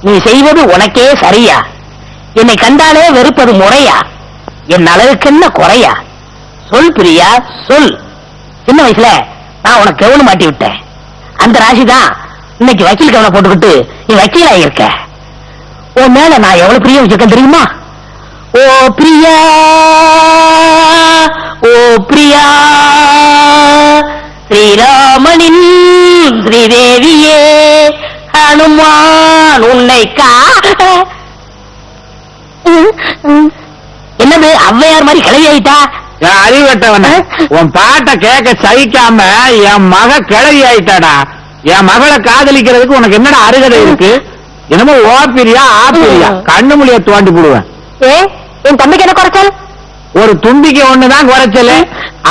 நீ செய்வது உனக்கே சரியா? என்னை கண்டாலே வெறுப்பது முறையா? என் அளவுக்கு என்ன குறையா? சொல் பிரியா, சொல். சின்ன வயசுல நான் உனக்கு கவனம் மாட்டி விட்டேன். அந்த ராசிதான் இன்னைக்கு வக்கீல் கவனம் போட்டுக்கிட்டு நீ வக்கீலா இருக்க. உன் மேல நான் எவ்வளவு பிரியம் வச்சிருக்கேன் தெரியுமா? ஓ பிரியா, ஓ பிரியா, ஸ்ரீராமனின் ஸ்ரீதேவியே, ஹனுமான் உன்னை என்னது ஔவையார் மாதிரி கிளவி ஆயிட்டா? அறிவட்டவன உன் பாட்டை கேட்க சகிக்காம என் மக கிளவி ஆயிட்டாடா. என் மகளை காதலிக்கிறதுக்கு உனக்கு என்னடா அருகதை இருக்கு? என்னமோ ஓப்பிரியா ஆப்பிரியா கண்ணு மொழிய தோண்டி போடுவேன். என் தம்பிக்கு என்ன குறைச்சல்? ஒரு தும்பிக்கு ஒண்ணுதான் குறைச்சல்.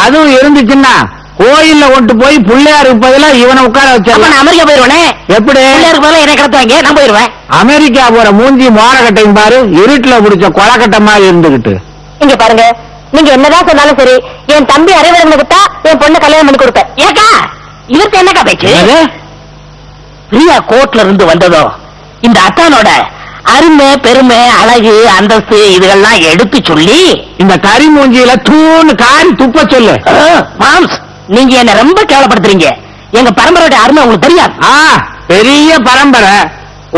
அதுவும் இருந்துச்சுன்னா கோயில்ல கொண்டு போய் பிள்ளையாருக்கு பதிலா இவனை உட்கார வச்சா அமெரிக்கா போயிருவானே. எப்படி பிள்ளையாருக்கு பதிலா என்ன கடத்துவாங்க? நான் போயிருவேன். அமெரிக்கா போற மூஞ்சி மோரக்கட்டையும் பாரு, இருட்டுல பிடிச்ச கொலக்கட்டை மாதிரி இருந்துகிட்டு. இங்க பாருங்க, நீங்க என்னதான் சொன்னாலும் சரி, என் தம்பி அறிவுறுத்தா என் பொண்ணு கல்யாணம் பண்ணி கொடுப்பேன். ஏக்கா இவருக்கு என்னக்கா பேச்சு? பிரியா கோர்ட்ல இருந்து வந்ததோ இந்த அத்தானோட அருமை பெருமை அழகு அந்தஸ்து இதுகள்லாம் எடுத்து சொல்லி இந்த கறி மூஞ்சியில தூணு காரி துப்ப சொல்லு. மாம்ஸ், நீங்க என்ன ரொம்ப கேவலப்படுத்துறீங்க. எங்க பரம்பரையோட அருமை உங்களுக்கு தெரியாது. பெரிய பரம்பரை.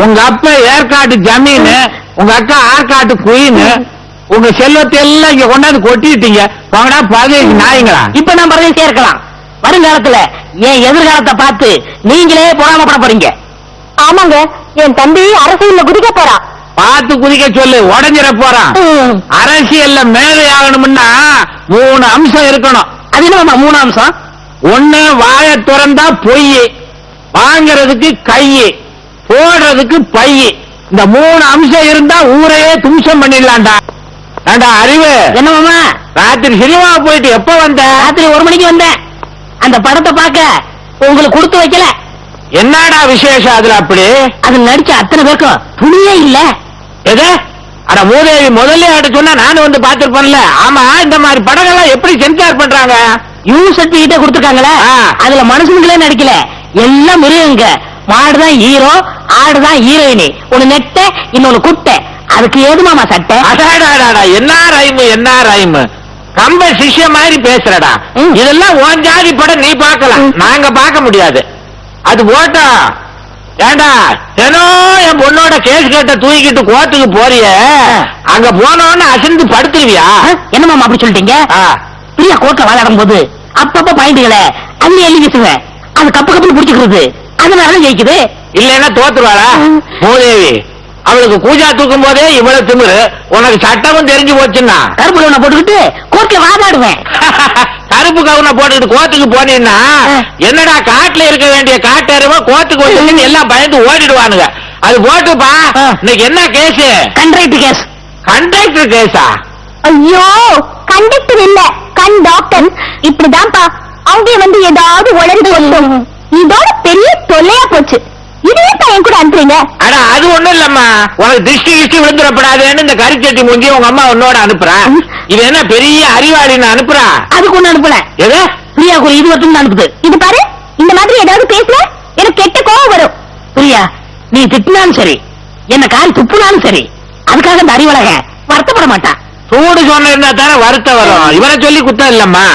உங்க அப்பா ஏற்காட்டு ஜமீனு, உங்க அக்கா ஆற்காட்டு குயின். உங்க செல்வத்தை எல்லாம் இங்க கொண்டாந்து கொட்டிட்டீங்க. வாங்கடா பதவி நாயங்களா. இப்ப நான் பதவி சேர்க்கலாம். வருங்காலத்துல என் எதிர்காலத்தை பார்த்து நீங்களே பொறாமப்பட போறீங்க. ஆமாங்க, என் தம்பி அரசியல்ல குதிக்க போறான். பார்த்து குதிக்க சொல்லு, உடஞ்சிட போறான். அரசியல்ல மேலே ஆகணும்னா 3 அம்சம் இருக்கணும். அது என்ன 3 அம்சம்? ஒண்ணு, வாயை திறந்தா பொய், வாங்கிறதுக்கு கை, போடுறதுக்கு பை. இந்த 3 அம்சம் இருந்தா ஊரையே தும்சம் பண்ணிடலாம்டா. அறிவு என்ன மாமா? ராத்திரி சினிமா போயிட்டு எப்ப வந்த? ராத்திரி 1 மணிக்கு வந்தேன். அந்த படத்தை பார்க்க உங்களுக்கு கொடுத்து வைக்கல. என்னடா விசேஷம் அதுல? அப்படி அது நடிச்ச அத்தனை பேருக்கும் துணியே இல்ல. எது? அட மூதேவி, முதல்ல சொன்னா நானும் வந்து பாத்துருப்பேன்ல. ஆமா, இந்த மாதிரி படங்கள்லாம் எப்படி சென்சார் பண்றாங்க? யூ சர்டிபிகேட்டே கொடுத்துருக்காங்களே, அதுல மனுஷனுங்களே நடிக்கல, எல்லாம் மிருகங்க. மாடுதான் ஹீரோ, ஆடுதான் ஹீரோயினி. ஒண்ணு நெட்ட, இன்னொன்னு குட்டை. அதுக்கு ஏது மாமா சட்டை? அடாடாடா, என்ன ரைமு என்ன ரைமு! கம்ப சிஷ்ய மாதிரி பேசுறடா. இதெல்லாம் உன் ஜாதி படம், நீ பார்க்கலாம், நாங்க பார்க்க முடியாது. அது போட்டா ஏண்டா ஏனோ என் பொண்ணோட கேஸ் கேட்ட தூக்கிட்டு கோர்ட்டுக்கு போறிய, அங்க போனோன்னு அசந்து படுத்துருவியா? என்ன மாமா அப்படி சொல்லிட்டீங்க? பிரியா கோர்ட்ல வாழாடும் போது அப்பப்ப பாயிண்ட்களை அள்ளி அள்ளி வீசுவேன். அது கப்பு கப்புன்னு பிடிச்சிக்கிறது, அதனால ஜெயிக்குது. இல்லைன்னா தோத்துருவாளா? மூதேவி, அவளுக்கு கூஜா தூக்கும் போதே இவ்வளவு திமிரு, உனக்கு சட்டமும் தெரிஞ்சு போச்சுன்னா கருப்பு கவுனை போட்டுக்கிட்டு கோர்ட்ல வாதாடுவேன். கருப்பு கவுனை போட்டுக்கிட்டு கோர்ட்டுக்கு போனீங்கன்னா என்னடா காட்டுல இருக்க வேண்டிய காட்டறிவா கோர்ட்டுக்கு வந்து எல்லாம் பயந்து ஓடிடுவானுங்க. அது போட்டுப்பா. இன்னைக்கு என்ன கேஸ்? Contractor case. கண்டக்டர் கேஸா? ஐயோ, கண்டக்டர் இல்ல, கண்டக்டர். இப்படிதான்ப்பா அவங்க வந்து ஏதாவது உளறி சொல்லும். இதோட பெரிய தொல்லையா போச்சு. இதே பையன் கூட அனுப்புறீங்க? அட அது ஒண்ணும் இல்லம்மா, உனக்கு திருஷ்டி கிஷ்டி விழுந்துடப்படாதுன்னு இந்த கரிச்சட்டி மூஞ்சி உங்க அம்மா உன்னோட அனுப்புறான். இது என்ன பெரிய அறிவாளின்னு அனுப்புறா? அதுக்கு ஒண்ணு அனுப்பல. எது? பிரியாக்கு இது மட்டும் அனுப்புது. இது பாரு, இந்த மாதிரி ஏதாவது பேசல எனக்கு கெட்ட கோவம் வரும். பிரியா, நீ திட்டினாலும் சரி, என்ன கால் துப்புனாலும் சரி, அதுக்காக இந்த அறிவழக வருத்தப்பட மாட்டான். சூடு சொன்ன இருந்தா தானே வருத்தம் வரும். இவரை சொல்லி குத்தம் இல்லம்மா,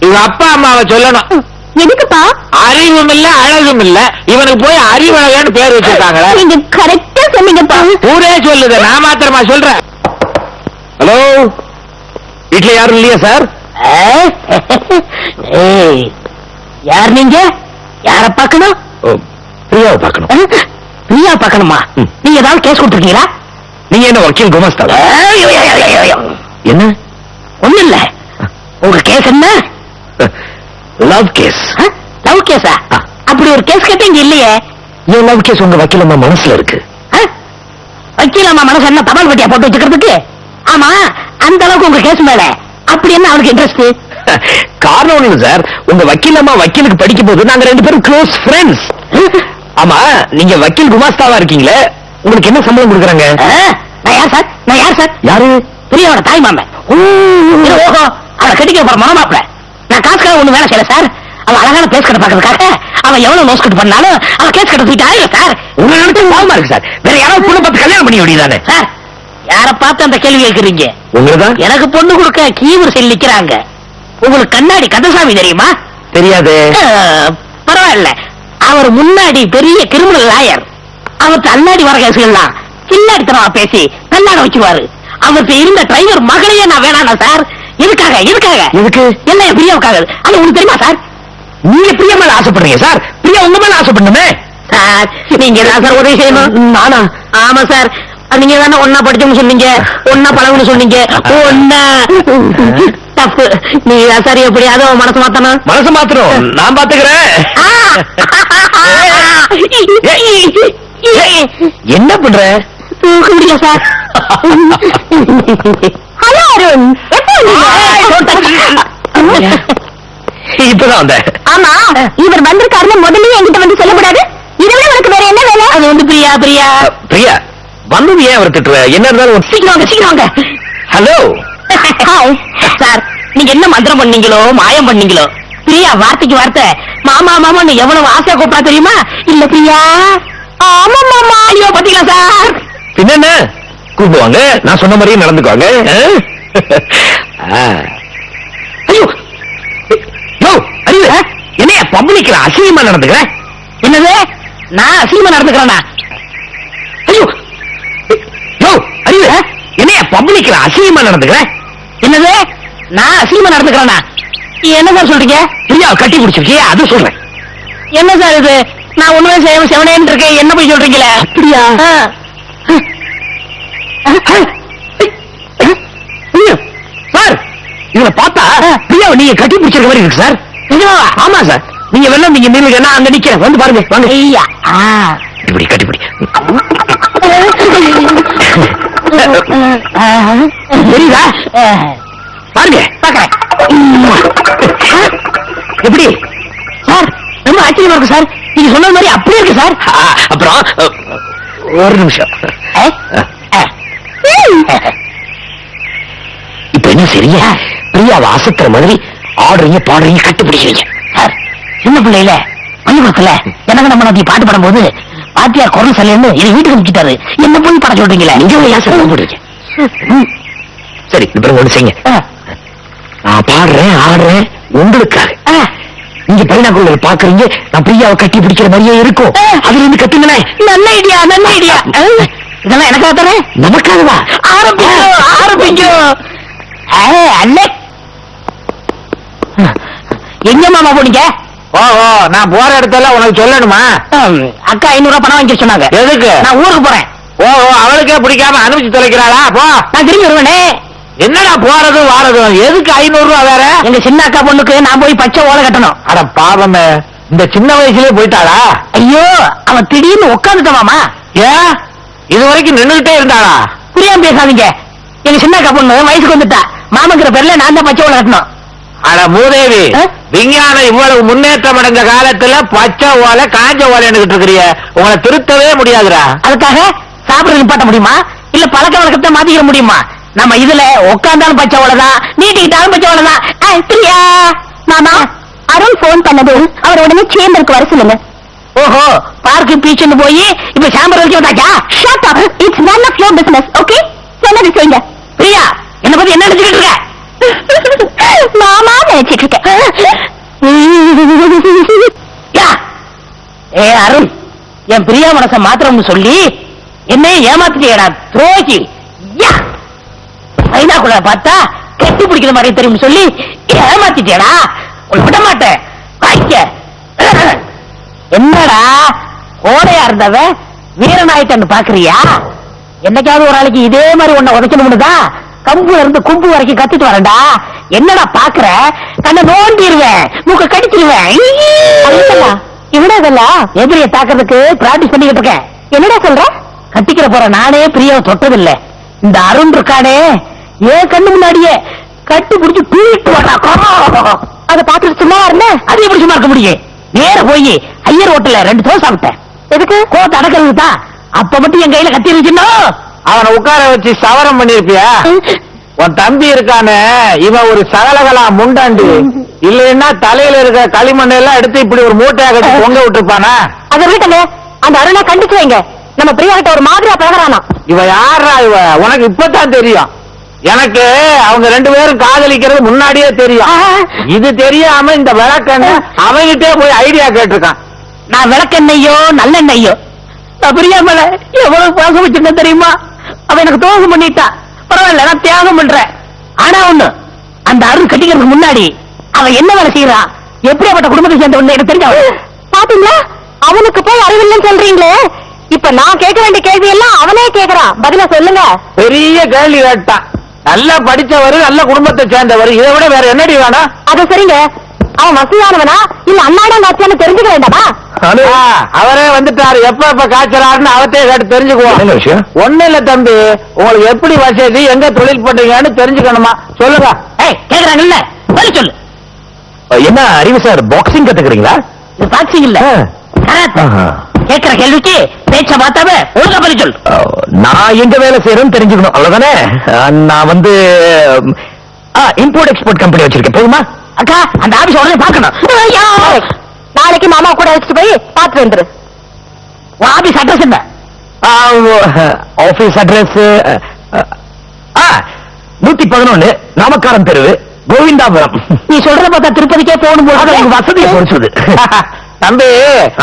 இவங்க அப்பா அம்மாவை சொல்லணும். எதுக்குப்பா? அறிவும் இல்ல அழகும் இல்ல, இவனுக்கு போய் அறிவழகன்னு பேர் வச்சிருக்காங்களா? நீங்க கரெக்டா சொன்னீங்கப்பா. ஊரே சொல்லுது, நான் மாத்திரமா சொல்றேன். ஹலோ, வீட்டுல யாரும் இல்லையா சார்? யார் நீங்க? யார பாக்கணும்? பிரியாவை பார்க்கணும். பிரியா பாக்கணுமா? நீங்க ஏதாவது கேஸ் கொடுத்துருக்கீங்களா? நீங்க என்ன வக்கீல் குமாஸ்தா? என்ன? ஒண்ணு இல்ல. உங்க கேஸ் என்ன? Love case. லவ் கேஸா? அப்படி ஒரு கேஸ் கேட்ட இங்க இல்லையே. என் லவ் கேஸ் உங்க வக்கீல் அம்மா மனசுல இருக்கு. வக்கீல் அம்மா மனசு என்ன தபால் பட்டியா போட்டு வச்சுக்கிறதுக்கு? ஆமா, அந்த அளவுக்கு உங்க கேஸ் மேல அப்படி என்ன அவனுக்கு இன்ட்ரெஸ்ட்? காரணம் ஒண்ணு சார், உங்க வக்கீல் அம்மா வக்கீலுக்கு படிக்கும் போது நாங்க 2 பேரும் க்ளோஸ் ஃப்ரெண்ட்ஸ். ஆமா, நீங்க வக்கீல் குமாஸ்தாவா இருக்கீங்களே, உங்களுக்கு என்ன சம்பளம் கொடுக்குறாங்க? நான் யார் சார்? நான் யார் சார்? யாரு? பிரியாவோட தாய் மாமன். ஓஹோ, அவளை கட்டிக்க போற மாமாப்ல. நான் காசுக்காக ஒண்ணு வேலை செய்யல சார். அவன் அழகான பேஸ் கட்ட பாக்குறதுக்காக அவன் எவ்வளவு நோஸ் கட் பண்ணாலும் அவன் கேஸ் கட்ட தூக்கிட்டா இல்ல சார். உங்க நினைச்சு பாவமா இருக்கு சார். வேற யாராவது பொண்ணு பார்த்து கல்யாணம் பண்ணி வேண்டியதானே சார், யார பார்த்து அந்த கேள்வி கேட்கறீங்க? உங்களுதான். எனக்கு பொண்ணு கொடுக்க கீவர் செல் நிக்கிறாங்க. உங்களுக்கு கண்ணாடி கந்தசாமி தெரியுமா? தெரியாது. பரவாயில்ல, அவர் முன்னாடி பெரிய கிரிமினல் லாயர். அவர் கண்ணாடி வர கேசுகள்லாம் சின்னாடித்தனமா பேசி கண்ணாட வச்சுருவாரு. அவருக்கு இருந்த டிரைவர் மகளையே நான் வேணானா சார்? எதுக்காக எதுக்காக எதுக்கு? என்ன பிரியாவுக்காக? அது உங்களுக்கு தெரியுமா சார்? நீங்க பிரியா மேல ஆசைப்படுறீங்க சார். பிரியா உங்க மேல ஆசைப்படணுமே சார். நீங்க தான் சார் உதவி செய்யணும். நானா? ஆமா சார். நீங்க தானே ஒன்னா படிச்சோம்னு சொன்னீங்க, ஒன்னா பழகுன்னு சொன்னீங்க. ஒன்னா தப்பு. நீங்க தான் சார் எப்படியாவது மனசு மாத்தணும். மனசு மாத்திரம் நான் பாத்துக்கிறேன். என்ன பண்ற? தூக்க முடியல சார். ஹலோ அருண், இப்பதான் வந்த. ஆமா, இவர் வந்திருக்காருன்னு முதல்ல என்கிட்ட வந்து சொல்லக்கூடாது. இதை விட உனக்கு வேற என்ன வேலை? அது வந்து பிரியா பிரியா பிரியா வந்தது ஏன் அவர் திட்டுற? என்ன இருந்தாலும் சீக்கிரம் வாங்க சீக்கிரம் வாங்க. ஹலோ. ஹாய் சார், நீங்க என்ன மந்திரம் பண்ணீங்களோ மாயம் பண்ணீங்களோ, பிரியா வார்த்தைக்கு வார்த்தை மாமா மாமான்னு எவ்வளவு ஆசையா கூப்பிட்டா தெரியுமா? இல்ல பிரியா. ஆமா மாமா. ஐயோ பாத்தீங்களா சார்? பின்ன கூப்பிடுவாங்க, நான் சொன்ன மாதிரியே நடந்துக்குவாங்க. ஐயோ யோ, அறிவு என்னைய பப்ளிக்ல அசிங்கமா நடந்துக்கிற? என்னது? நான் அசிங்கமா நடந்துக்கிறேனா? ஐயோ யோ, அறிவு என்னைய பப்ளிக்ல அசிங்கமா நடந்துக்கிற? என்னது? நான் அசிங்கமா நடந்துக்கிறேனா? என்ன சார் சொல்றீங்க? பிரியாவை கட்டி பிடிச்சிருக்கியே அது சொல்றேன். என்ன சார் இது? நான் ஒண்ணுமே செய்யாம செவனேன்னு இருக்கேன், என்ன போய் சொல்றீங்களே? அப்படியா? சார், இதுல பார்த்தா பிரியாவை நீங்க கட்டி பிடிச்சிருக்க மாதிரி இருக்கு சார். நிஜமாவா? ஆமா சார். நீங்க வெள்ளம் நீங்க நில்லுங்க, நான் அங்க நிக்கிறேன். வந்து பாருங்க வாங்க. ஐயா. இப்படி கட்டிப்பிடி. தெரியுதா? பாருங்க பாக்கிறேன். எப்படி சார், ரொம்ப ஆச்சரியமா இருக்கு சார். நீங்க சொன்ன மாதிரி அப்படியே இருக்கு சார். அப்புறம் ஒரு நிமிஷம். இப்ப என்ன சரியா? பிரியாவை அசத்துற மாதிரி ஆடுறீங்க பாடுறீங்க கட்டுப்பிடிக்கிறீங்க. சார், சின்ன பிள்ளையில பள்ளிக்கூடத்துல எனக்கு நம்ம நாட்டி பாட்டு பாடும்போது பாத்தியார் குரல் சரியில்லைன்னு என் வீட்டுக்கு நிக்கிட்டாரு. என்ன போய் பாட சொல்றீங்களே? நீங்க ஏன் சார் போடுறீங்க? சரி, இப்ப ஒண்ணு செய்யுங்க. நான் பாடுறேன் ஆடுறேன் உங்களுக்காக. நீங்க பைனாக்குள்ள பாக்குறீங்க, நான் பிரியாவை கட்டி பிடிக்கிற மாதிரியே இருக்கும். அதுல இருந்து கத்துங்களேன். நல்ல ஐடியா நல்ல ஐடியா. இதெல்லாம் எனக்காக தானே? நமக்காகவா? ஆரம்பிக்கும் ஆரம்பிக்கும். அண்ணே, எங்க மாமா போனீங்க? ஓஹோ, நான் போற இடத்துல உனக்கு சொல்லணுமா? அக்கா 500 பணம் வாங்கி சொன்னாங்க. எதுக்கு? நான் ஊருக்கு போறேன். ஓஹோ, அவளுக்கே பிடிக்காம அனுப்பிச்சு தொலைக்கிறாளா? போ. நான் திரும்பி வருவேனே. என்னடா போறது வாரது? எதுக்கு 500 ரூபா வேற? எங்க சின்ன அக்கா பொண்ணுக்கு நான் போய் பச்சை ஓலை கட்டணும். அட பாவமே, இந்த சின்ன வயசுலயே போயிட்டாளா? ஐயோ, அவன் திடீர்னு உட்காந்துட்டான் மாமா. ஏன் இது வரைக்கும் நின்னுகிட்டே இருந்தாளா? புரியாம பேசாதீங்க. எங்க சின்ன அக்கா பொண்ணு வயசுக்கு வந்துட்டா. மாமங்கிற பேர்ல நான் தான் பச்சை ஓலை கட்டணும். அட மூதேவி, விஞ்ஞானம் இவ்வளவு முன்னேற்றம் அடைஞ்ச காலத்துல பச்சை ஓலை காஞ்ச ஓலைன்னு இருக்கிறீங்க. உங்களை திருத்தவே முடியாதுடா. அதுக்காக சாப்பிட நிப்பாட்ட முடியுமா? இல்ல பழக்க வழக்கத்தை மாத்திக்க முடியுமா? நம்ம இதுல உட்கார்ந்தாலும் பச்சை ஓலைதான், நீட்டிக்கிட்டாலும் பச்சை ஓலைதான். பிரியா மாமா, அருண் போன் பண்ணது. அவர் உடனே சேம்பருக்கு வர சொல்லுங்க. ஓஹோ, பார்க்கு பீச்சுன்னு போய் இப்ப சாம்பர் வரைக்கும் வந்தாச்சா? Shut up, it's none of your business. Okay, சொன்னது செய்யுங்க. பிரியா, என்ன பத்தி என்ன நினைச்சுக்கிட்டு இருக்க? மாமா நினைச்சிட்டு இருக்கேன். யா, ஏ அருண், என் பிரியா மனச மாத்திரம்னு சொல்லி என்னைய ஏமாத்திட்டேடா துரோகி. யா, ஐநாக்குள்ள பார்த்தா கட்டி பிடிக்கிற மாதிரி தெரியும் சொல்லி ஏமாத்திட்டேடா. உன்னை விட மாட்டேன். வாய்க்க. என்னடா கோடையா இருந்தவ வீரநாயக்கன்னு பாக்குறியா? என்னைக்காவது ஒரு நாளைக்கு இதே மாதிரி உன்னை உதைக்கணும்னுதான் கம்புல இருந்து கும்பு வரைக்கும் கத்திட்டு வரேன்டா. என்னடா பாக்குற? கண்ணை நோண்டிடுவேன், மூக்க கடிச்சிருவேன். இவ்வளவுல எதிரிய தாக்குறதுக்கு பிராக்டிஸ் பண்ணிக்கிட்டு இருக்கேன். என்னடா சொல்ற? கட்டிக்கிற போற நானே பிரியாவை தொட்டதில்லை. இந்த அருண் இருக்கானே, ஏன் கண்ணு முன்னாடியே கட்டி பிடிச்சு தூக்கிட்டு வர்றா. அதை பாத்துட்டு சும்மா இருந்த அது எப்படி சும்மா இருக்க முடியும்? நேர போய் ஐயர் ஹோட்டல்ல 2 தோசை சாப்பிட்டேன். எதுக்கு? கோத்த அடக்கிறது தான். அப்ப மட்டும் என் கையில கத்தி இருந்துச்சுன்னா அவனை உட்கார வச்சு சவரம் பண்ணிருப்பியா? உன் தம்பி இருக்கானே இவன் ஒரு சகலகலா முண்டாண்டி. இல்லைன்னா தலையில இருக்க களிமண் எல்லாம் எடுத்து இப்படி ஒரு மூட்டையா கட்டி தொங்க விட்டுருப்பானா? அதை விட்டுங்க, அந்த அருணா கண்டிச்சு வைங்க. நம்ம பிரியா கிட்ட ஒரு மாதிரியா பழகுறானா. இவ யாரா இவ? உனக்கு இப்பதான் தெரியும். எனக்கு அவங்க 2 பேரும் காதலிக்கிறது முன்னாடியே தெரியும். இது தெரியாம இந்த விளக்கண்ண அவங்கிட்டே போய் ஐடியா கேட்டிருக்கான். நான் விளக்கெண்ணையோ நல்லெண்ணையோ நான் பிரியா மேல எவ்வளவு பாசம் வச்சிருந்தேன் தெரியுமா? அவ எனக்கு துரோகம் பண்ணிட்டா. பரவாயில்ல, நான் தியாகம் பண்றேன். ஆனா ஒண்ணு, அந்த அருள் கட்டிக்கிறதுக்கு முன்னாடி அவன் என்ன வேலை செய்யறான், எப்படியாப்பட்ட குடும்பத்தை சேர்ந்த எனக்கு தெரிஞ்ச. பாத்தீங்களா, அவனுக்கு போய் அறிவில்லைன்னு சொல்றீங்களே. இப்ப நான் கேட்க வேண்டிய கேள்வி எல்லாம் அவனே கேக்குறான். பதில சொல்லுங்க. பெரிய கேள்வி கேட்டான். நல்லா படிச்சவரு, நல்ல குடும்பத்தை சேர்ந்தவர், இதை விட வேற என்னடி வேணும்? அது சரிங்க, அவன் வசதியானவனா இல்ல அண்ணாடா காட்சியான்னு தெரிஞ்சுக்க வேண்டாமா? அவரே வந்துட்டாரு. எப்ப காய்ச்சலாருன்னு அவத்தையே கேட்டு தெரிஞ்சுக்குவோம். என்ன விஷயம்? ஒண்ணு இல்ல தம்பி, உங்களுக்கு எப்படி வசதி, எங்க தொழில் பண்றீங்கன்னு தெரிஞ்சுக்கணுமா? சொல்லுங்க. கேக்குறாங்கல்ல, பதில் சொல்லு. என்ன அறிவு சார், பாக்ஸிங் கத்துக்கிறீங்களா? இது பாக்ஸிங் இல்ல, கராத்தே. கேட்கிற கேள்விக்கு பேச்ச பார்த்தாம ஒழுங்கா பதில் சொல்லு. நான் எங்க வேலை செய்யறேன்னு தெரிஞ்சுக்கணும், அவ்வளவுதானே? நான் வந்து இம்போர்ட் எக்ஸ்போர்ட் கம்பெனி வச்சிருக்கேன். போதுமா? அக்கா, அந்த ஆபீஸ் உடனே பார்க்கணும். நாளைக்கு மாமா கூட வச்சுட்டு போய் பார்த்து வந்துரு. உன் ஆபீஸ் அட்ரஸ் என்ன? ஆபீஸ் அட்ரஸ் 111 நாமக்காரம் தெருவு, கோவிந்தாபுரம். நீ சொல்றத பார்த்தா திருப்பதிக்கே போகணும் போது வசதியை பொறுத்தது. தம்பி,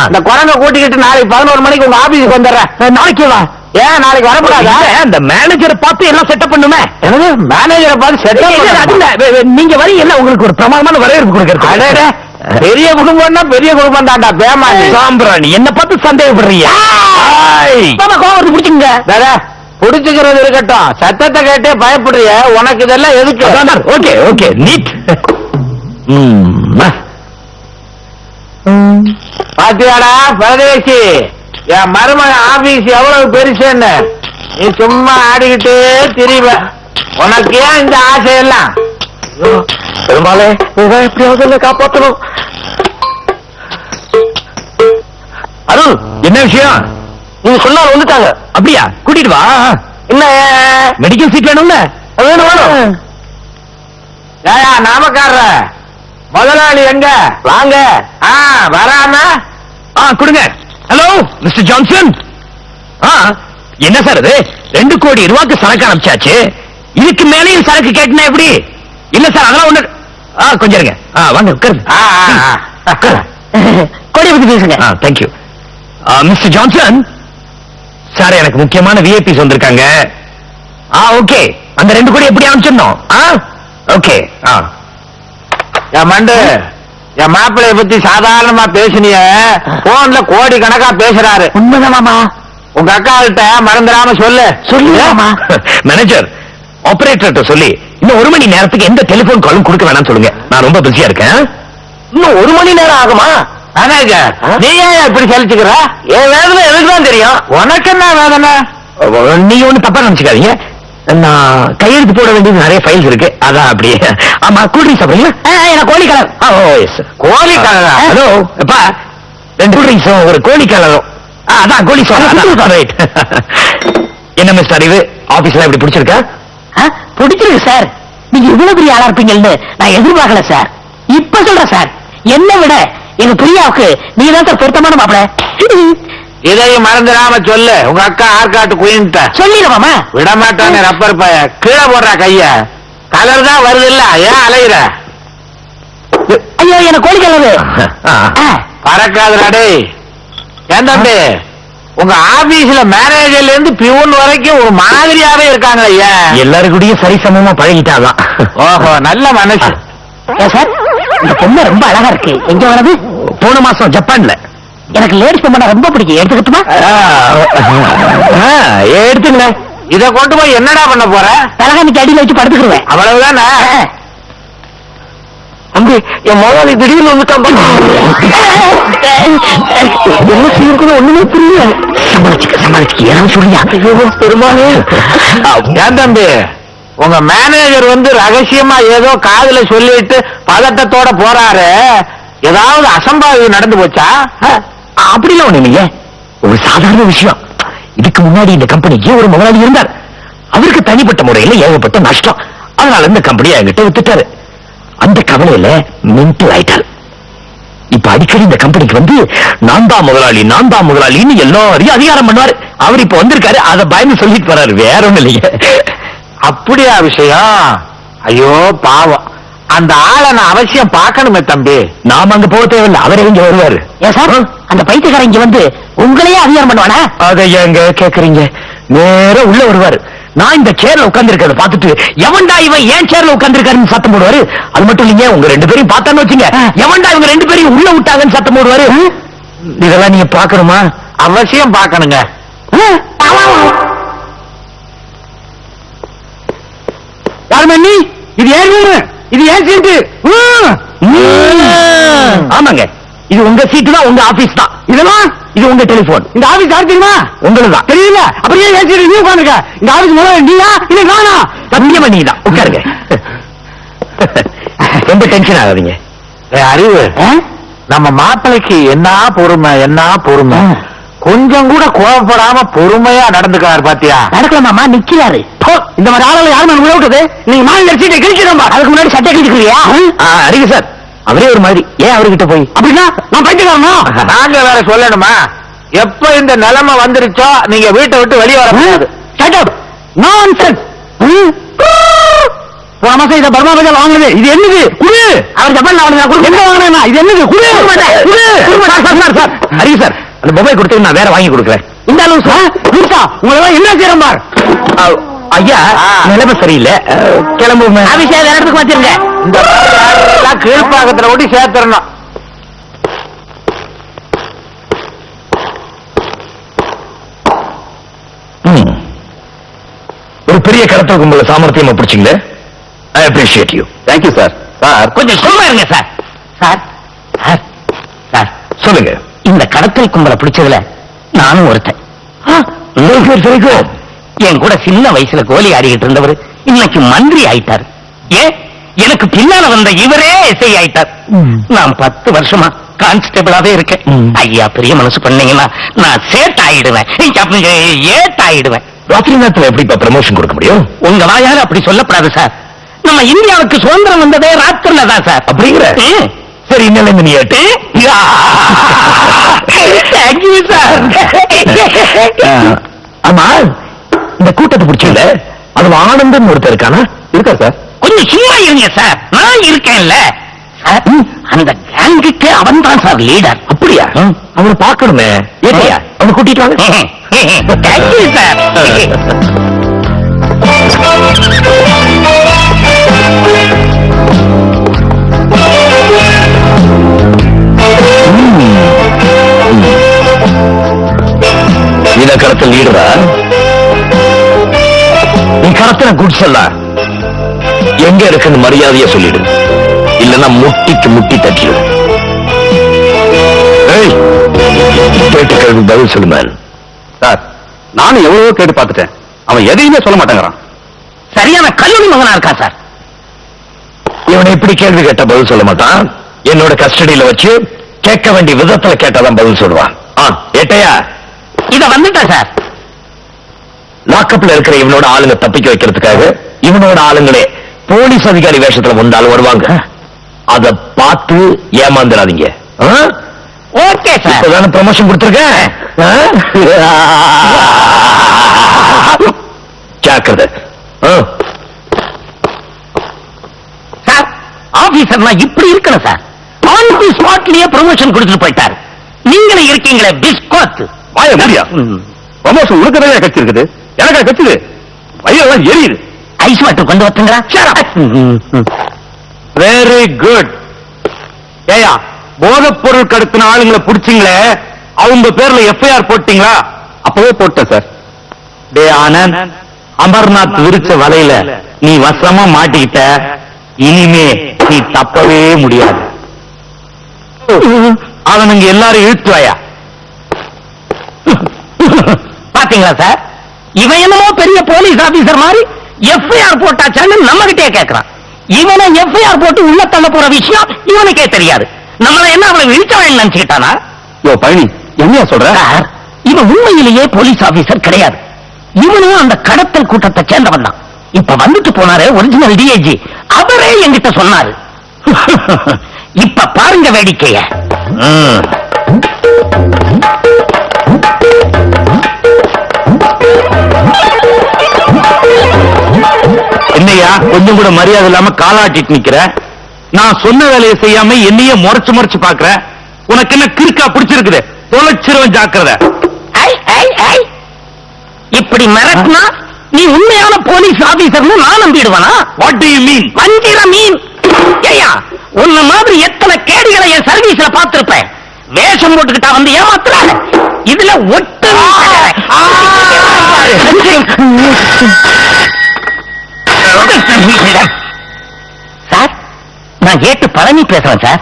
இந்த குரங்க கூட்டிக்கிட்டு நாளைக்கு 11 மணிக்கு உங்க ஆபீஸுக்கு வந்துடுறேன். நாளைக்கு வா. ஏன் நாளைக்கு வரக்கூடாதா? அந்த மேனேஜரை பார்த்து எல்லாம் செட்டப் பண்ணுமே. என்னது மேனேஜரை பார்த்து செட்டப்? நீங்க வரீங்கல்ல, உங்களுக்கு ஒரு பிரமாதமான வரவேற்பு கொடுக்கறது. பெரிய குடும்பம்னா பெரிய குடும்பம் தான்டா. பேமானி சாம்பிராணி என்ன பார்த்து சந்தேகப்படுறீங்க? கோவத்தை பிடிச்சுங்க. புடிச்சுக்கிறது இருக்கட்டும், சத்தத்தை கேட்டே பயப்படுறிய. உனக்கு இதெல்லாம் எதுக்கு? Okay okay, neat. பாத்தியாடா பரதேசி, என் மருமகன் ஆபீஸ் எவ்வளவு பெருசுன்னு. நீ சும்மா ஆடிக்கிட்டே திரிவ. உனக்கு ஏன் இந்த ஆசையெல்லாம்? பெருமாளே, எப்படியாவது காப்பாற்றணும். அருள், என்ன விஷயம்? நீங்க சொன்னாலும் வந்துட்டாங்க. அப்படியா? கூட்டிட்டு வா. என்ன மெடிக்கல் சீட் வேணும்ல? வேணும் வேணும். ஏயா நாமக்காரர முதலாளி எங்க? வாங்க. வராம கொடுங்க. Hello mister Johnson. என்ன சார் இது? 2 கோடி ரூபாய்க்கு சரக்கு அனுப்பிச்சாச்சு. இதுக்கு மேலேயும் சரக்கு கேட்டுனா எப்படி? இல்ல சார், அதெல்லாம் ஒண்ணு. கொஞ்சம் இருங்க. வாங்க உட்காருங்க. கோடி பத்தி பேசுங்க. தேங்க்யூ. மிஸ்டர் ஜான்சன் சார், எனக்கு முக்கியமான விஐபிஸ் வந்திருக்காங்க. ஓகே, அந்த 2 கோடி எப்படி அனுப்பிச்சிடணும்? ஓகே. என் மண்டு, என் மாப்பிள்ளைய பத்தி சாதாரணமா பேசினிய, போன்ல கோடி கணக்கா பேசுறாரு. உண்மைதான் மாமா. உங்க அக்கா கிட்ட மறந்துடாம சொல்லு. சொல்லுமா மேனேஜர், ஆபரேட்டர் சொல்லி இன்னும் 1 மணி நேரத்துக்கு எந்த டெலிபோன் காலும் கொடுக்க வேணாம் சொல்லுங்க. நான் ரொம்ப பிஸியா இருக்கேன். இன்னும் 1 மணி நேரம் ஆகுமா? மேனேஜர், நீ ஏன் இப்படி சலிச்சுக்கிற? என் வேதனை எனக்கு தான் தெரியும். உனக்கு என்ன வேதனை? நீங்க ஒண்ணு தப்பா நினைச்சுக்காதீங்க. நான் கையெழுத்து போட வேண்டியது நிறைய ஃபைல்ஸ் இருக்கு, அதான் அப்படியே. ஆமா, கூல்ட்ரிங்க்ஸ் சாப்பிடுறீங்களா? எனக்கு கோழி கலர். கோழி கலரா? ஹலோ அப்பா, 2 கூல்ட்ரிங்க்ஸும் ஒரு கோழி கலரும். அதான் கோழி சாப்பிட. என்ன மிஸ்டர் அறிவு, ஆபீஸ்ல எப்படி பிடிச்சிருக்கா? பிடிச்சிருக்கு சார். நீங்க இவ்வளவு பெரிய ஆளா இருப்பீங்கன்னு நான் எதிர்பார்க்கல சார். இப்ப சொல்றேன் சார், என்னை விட எங்க பிரியாவுக்கு நீ தான் சார் பொருத்தமான மாப்பிள. இதையும் மறந்துடாம சொல்லு. உங்க அக்கா ஆற்காட்டு குயின்ட்ட சொல்லிடுவாமா? விட மாட்டானே ரப்பர் பைய. கீழே போடுற கைய. கலர் தான் வருது இல்ல, ஏன் அலையிற? ஐயோ, எனக்கு கோழி கலரு பறக்காதுடா டேய். ஏன் தம்பி, உங்க ஆபீஸ்ல மேனேஜர்ல இருந்து பியூன் வரைக்கும் ஒரு மாதிரியாவே இருக்காங்க. ஏன்? எல்லாரும் கூடயும் சரிசமமா பழகிட்டாதான். ஓஹோ, நல்ல மனசு. சார், இந்த பொண்ணு ரொம்ப அழகா இருக்கு. எங்க வளது? போன மாசம் ஜப்பான்ல. எனக்கு லேடிஸ் பொண்ணு ரொம்ப பிடிக்கும். எடுத்துக்கிட்டுமா? எடுத்துங்களேன். இத கொண்டு போய் என்னடா பண்ண போற? தலகாணிக்கு அடியில வச்சு படுத்துக்கிடுவேன். அவ்வளவுதானே? அங்கே என் முதலாளி திடீர்னு வந்துட்டான். என்ன செய்யணும் ஒண்ணுமே புரியல. சமாளிச்சுக்க ஏன் சொல்லியா? பெருமாளே. ஏன் தம்பி, உங்க மேனேஜர் வந்து ரகசியமா ஏதோ காதுல சொல்லிட்டு பதட்டத்தோட போறாரு. ஏதாவது அசம்பாவிதம் நடந்து போச்சா? அப்படிலாம் ஒண்ணு இல்லையே, ஒரு சாதாரண விஷயம். இதுக்கு முன்னாடி இந்த கம்பெனிக்கு ஒரு முதலாளி இருந்தார். அவருக்கு தனிப்பட்ட முறையில் ஏகப்பட்ட நஷ்டம். அதனால இந்த கம்பெனியை என்கிட்ட வித்துட்டாரு. அந்த கவலையில மென்டல் ஆயிட்டாரு. இப்ப அடிக்கடி இந்த கம்பெனிக்கு வந்து நான் தான் முதலாளின்னு எல்லாரையும் அதிகாரம் பண்ணுவாரு. அவர் இப்ப வந்திருக்காரு, அதை பயந்து சொல்லிட்டு போறாரு, வேற ஒண்ணும் இல்லைங்க. அப்படியா விஷயம்? ஐயோ பாவம், அந்த ஆளை நான் அவசியம் பார்க்கணுமே தம்பி. நாம அங்க போக தேவையில்லை, அவரே இங்க வருவாரு. ஏன் சார் அந்த பைத்தியக்காரன் இங்க வந்து உங்களையே அதிகாரம் பண்ணுவானா? அதை எங்க கேக்குறீங்க? நேர உள்ள வருவாரு. நான் இந்த சேர்ல உட்கார்ந்து இருக்கிறத பார்த்துட்டு எவன்டா இவன் ஏன் சேர்ல உட்கார்ந்து இருக்காருன்னு சத்தம் போடுவாரு. அது மட்டும் இல்லைங்க, உங்க 2 பேரையும் பார்த்தான்னு வச்சுங்க, எவன்டா இவங்க 2 பேரையும் உள்ள விட்டாங்கன்னு சத்தம் போடுவாரு. இதெல்லாம் நீங்க பார்க்கணுமா? அவசியம் பார்க்கணுங்க. யாருமண்ணி, இது ஏன் ரூமு, இது ஏன் சீட்டு? ஆமாங்க, இது உங்க சீட்டு தான், உங்க ஆபீஸ் தான். இதெல்லாம் இது உங்க டெலிபோன். இந்த ஆபீஸ் யாரு தெரியுமா? உங்களுக்கு தெரியல. அப்படியே ஏன் சீட்டு நீ உட்காருங்க. இந்த ஆபீஸ் முதல்ல நீயா இல்ல நானா? சத்தியமா நீ தான், உட்காருங்க. ரொம்ப டென்ஷன் ஆகாதீங்க. அறிவு, நம்ம மாப்பிளைக்கு என்ன பொறுமை. கொஞ்சம் கூட கோவப்படாம பொறுமையா நடந்துக்கிறாரு பாத்தியா? நடக்கலாமா? நிக்கிறாரு. இந்த மாதிரி ஆளுங்க யாரும் உள்ள விட்டது? நீங்க மாநில சீட்டை கிழிச்சிடும்பா. அதுக்கு முன்னாடி சட்டை கிழிச்சுக்கிறியா? அறிவு சார், அவரே ஒரு மாதிரி. ஏன் அவர்கிட்ட போய் அப்படின்னா நான் பைத்தியக்காரனா? நாங்க வேற சொல்லணுமா? எப்ப இந்த நிலைமை வந்துருச்சோ நீங்க வீட்டை விட்டு வெளியே வர முடியாது. போன மாசம் இத பர்மா பஜார் வாங்குது. இது என்னது? குடு. அவர் ஜப்பான் எங்க வாங்கினா? இது என்னது? குடு. சார் அறிவு சார், அந்த மொபைல் கொடுத்து நான் வேற வாங்கி கொடுக்குறேன். இந்த அளவு சார் உங்களை என்ன செய்யறோம் பார். ஐயா நிலைமை சரியில்லை, கிளம்புங்க. அபிஷேக வேற இடத்துக்கு வச்சிருங்க. இந்த எல்லாம் கீழ்ப்பாக்கத்துல ஓட்டி சேர்த்துறணும். ஒரு பெரிய கடத்தல் கும்பல சாமர்த்தியமா பிடிச்சிங்களே. I appreciate you. Thank you, sir. Sir கொஞ்சம் சும்மா இருங்க சார். சார் சார் சார் சொல்லுங்க. இந்த கடத்தல் கும்பலை பிடிச்சதுல நானும் ஒருத்தன். என் கூட சின்ன வயசுல கோலி ஆடிக்கிட்டு இருந்தவர் இன்னைக்கு மந்திரி ஆயிட்டார். ஏன் எனக்கு பின்னால வந்த இவரே எஸ்ஐ ஆயிட்டார். நான் 10 வருஷமா கான்ஸ்டபிளாவே இருக்கேன். ஐயா பெரிய மனசு பண்ணீங்கன்னா நான் சேட் ஆயிடுவேன், ஏட் ஆயிடுவேன். ராத்திரி நேரத்துல எப்படி ப்ரமோஷன் கொடுக்க முடியும்? உங்க வாயால அப்படி சொல்லப்படாது சார். நம்ம இந்தியாவுக்கு சுதந்திரம் வந்ததே ராத்திரில தான் சார். அப்படிங்கிற? சரி, இன்னும் நீ ஏட்டு. Thank you sir. ஆமா, இந்த கூட்டத்தை பிடிச்சல அதுல ஆனந்தம் ஒருத்தர் இருக்கானா? இருக்கா சார்? கொஞ்சம் சும்மா இருங்க சார், நான் இருக்கேன்ல சார். அந்த கேங்குக்கு அவன் தான் சார் லீடர். அப்படியா? அவனை பார்க்கணுமே. ஏட்டையா அவனை கூட்டிட்டு வாங்க. Thank you sir. இத கடத்தல் லீடரா? நீ கடத்தின குட்ஸ் எல்லாம் எங்க இருக்குன்னு மரியாதையா சொல்லிடு, இல்லன்னா முட்டிக்கு முட்டி தட்டிடு. கேட்டு கேள்வி பதில் சொல்லுமே. சார், நானும் எவ்வளவோ கேட்டு பார்த்துட்டேன், அவன் எதையுமே சொல்ல மாட்டேங்கிறான். சரியான கல்லூரி மகனா இருக்கா சார். இவனை இப்படி கேள்வி கேட்ட பதில் சொல்ல மாட்டான். என்னோட கஸ்டடியில வச்சு கேட்க வேண்டிய விதத்துல கேட்டாதான் பதில் சொல்லுவான். ஏட்டையா இத வந்துட்டேன் சார். லாக்கப்ல இருக்கிற இவனோட ஆளுங்க தப்பிக்க வைக்கிறதுக்காக இவனோட ஆளுங்களே போலீஸ் அதிகாரி வேஷத்துல வந்தாலும் வருவாங்க. அத பார்த்து ஏமாந்துடாதீங்க. Okay sir. இப்பதான ப்ரமோஷன் கொடுத்திருக்கேன். ஜாக்கிரதை. சார், ஆபீசர்னா இப்படி இருக்கணும் சார். ஆன் தி ஸ்பாட்லயே ப்ரமோஷன் கொடுத்துட்டு போயிட்டாரு. நீங்களே இருக்கீங்களே பிஸ்கோத். வாய முடியா? ப்ரமோஷன் உனக்குதான் கட்சிருக்குது, எனக்கா கட்சிது? வயெல்லாம் எரியுது. ஐஸ் வாட்டர் கொண்டு வரட்டுங்களா? Very good. ஏயா, போதைப் பொருள் கடத்தின ஆளுங்களை புடிச்சிங்களே, அவங்க பேர்ல எஃப்ஐஆர் போட்டீங்களா? அப்பவே போட்டேன் சார். டே ஆனந்த், அமர்நாத் விரிச்ச வலையில நீ வசமா மாட்டிக்கிட்ட. இனிமே நீ தப்பவே முடியாது. அவனுங்க எல்லாரும் இழுத்துவாயா? பாத்தீங்களா சார், இவன் என்னமோ பெரிய போலீஸ் ஆபீசர் மாதிரி எஃப்ஐஆர் போட்டாச்சான்னு நம்ம கிட்டே கேட்கறான். இவனை எஃப்ஐஆர் போட்டு உள்ள தள்ள போற விஷயம் இவனுக்கே தெரியாது. நம்மள என்ன அவளை இழுச்சவன் நினைச்சுக்கிட்டானா? யோ பழனி, என்னையா சொல்ற? இவன் உண்மையிலேயே போலீஸ் ஆபீசர் கிடையாது. இவனும் அந்த கடத்தல் கூட்டத்தை சேர்ந்தவன் தான். இப்ப வந்துட்டு போனாரு ஒரிஜினல் டிஐஜி, அவரே என்கிட்ட சொன்னாரு. இப்ப பாருங்க வேடிக்கைய. என்னையா கொஞ்சம் கூட மரியாதை இல்லாம காலாட்டிட்டு நிக்கிற? நான் சொன்ன வேலையை செய்யாம என்னையே முறைச்சு முறைச்சு பாக்குற. உனக்கு என்ன கிறுக்கா பிடிச்சிருக்குது? தொலைச்சிருவன் ஜாக்கிரதை. இப்படி மிரட்டினா நீ உண்மையான போலீஸ் ஆபீசர்னு நான் நம்பிடுவானா? What do you mean? வஞ்சிர மீன். ஏயா, உன்ன மாதிரி எத்தனை கேடிகளை என் சர்வீஸ்ல பார்த்திருப்பேன். வேஷம் போட்டுக்கிட்டா வந்து ஏமாத்துறாங்க. இதுல ஒட்டு சார், நான் ஏட்டு பழனி பேசுறேன் சார்.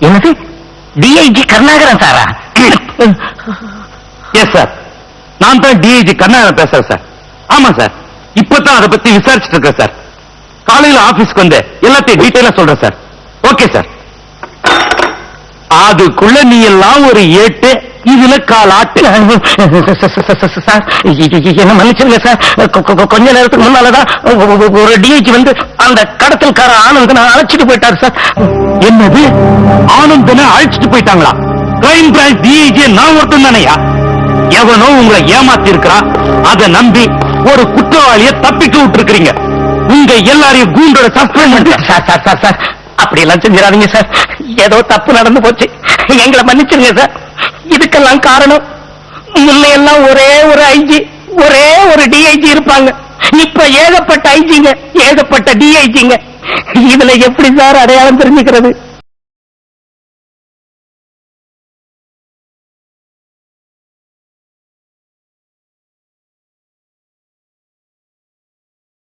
என்னது, டிஐஜி கருணாகரன் சாரா? எஸ் சார், நான் தான் டிஐஜி கருணாகரன் பேசுறேன் சார். ஆமா சார், இப்பதான் அதை பத்தி விசாரிச்சுட்டு இருக்கேன் சார். காலையில ஆபீஸ்க்கு வந்து எல்லாத்தையும் டீட்டெயிலா சொல்றேன் சார். Okay sir. அதுக்குள்ள நீ எல்லாம் ஒரு ஏட்டு, இதுல காலாட்டு. சார், என்ன மன்னிச்சுங்க சார். கொஞ்ச நேரத்துக்கு முன்னாலதான் ஒரு டிஐஜி வந்து அந்த கடத்தல்கார ஆனந்தனை அழைச்சிட்டு போயிட்டாரு சார். என்னது, ஆனந்தனை அழைச்சிட்டு போயிட்டாங்களா? கிரைம் பிரான்ச் டிஐஜி நான் ஒருத்தன் தானையா? எவனோ உங்களை ஏமாத்தி இருக்கிறான். அதை நம்பி ஒரு குற்றவாளியை தப்பிக்க விட்டுருக்கீங்க. உங்க எல்லாரையும் கூண்டோட suspend. Sir sir sir sir, அப்படி எல்லாம் செஞ்சிடாதீங்க சார். ஏதோ தப்பு நடந்து போச்சு, எங்களை மன்னிச்சிருங்க சார். இதுக்கெல்லாம் காரணம் முன்னையெல்லாம் ஒரே ஒரு ஐஜி, ஒரே ஒரு டிஐஜி இருப்பாங்க. இப்ப ஏகப்பட்ட ஐஜிங்க, ஏகப்பட்ட டிஐஜிங்க. இதுல எப்படி சார் அடையாளம் தெரிஞ்சுக்கிறது?